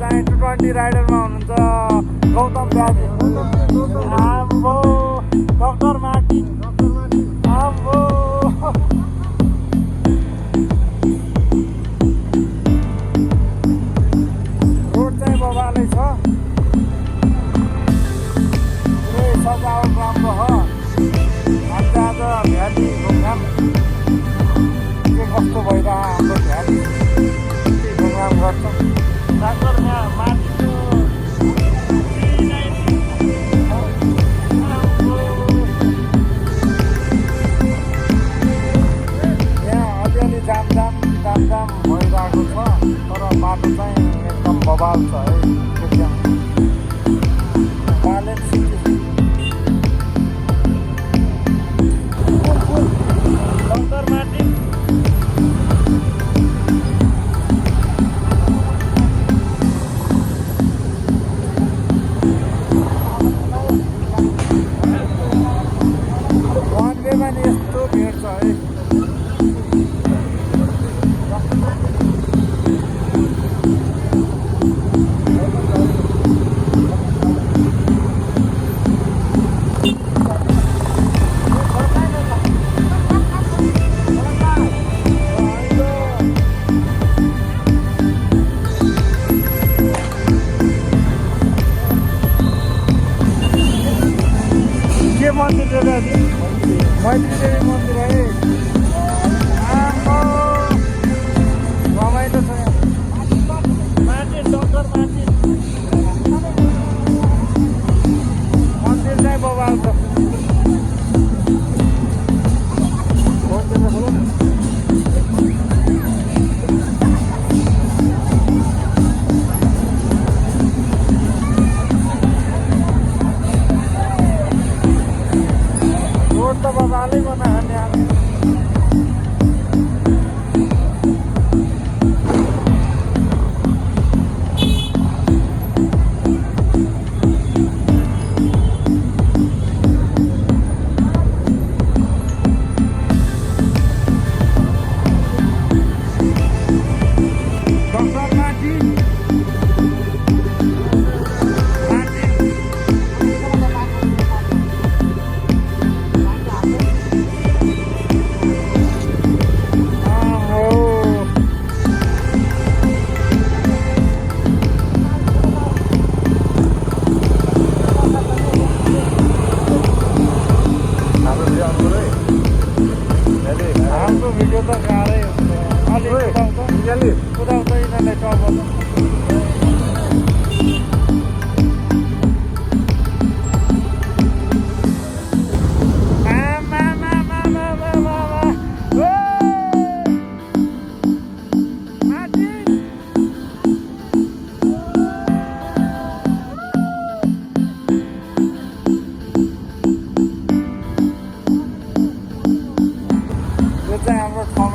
चाहिँ 220 राइडरमा हुनुहुन्छ गौतम ब्याजे। आम्बो डक्टर मार्टिन। आम्बो रोड चाहिँ बबालै छ, पुरै सजावट राम्रो हो। हामी आज भ्याली घुमघाम के कस्तो भइरह हाम्रो भ्याली घुमघाम गर्छौँ। डाक्टर मार्टिनको यहाँ अलिअलि जामजाम भइरहेको छ, तर बाटो चाहिँ एकदम बबाल छ है। एकदम Balen city doctor Martin. One वेमा नि यस्तो भिड छ है। के मन्दिर हो दाजु? मैत्री देवी मन्दिर है। आम्बो रमाइलो छ यहाँ। मार्टिन डक्टर मार्टिन मन्दिर चाहिँ बबाल छ। रोड त बबालै बनाखाने हामी। डक्टर मार्टिन हाम्रो भिडियो त गाह्रै हुन्छ। अलिक कुदाउँछ यिनीहरूलाई टप यो चाहिँ हाम्रो ठाउँ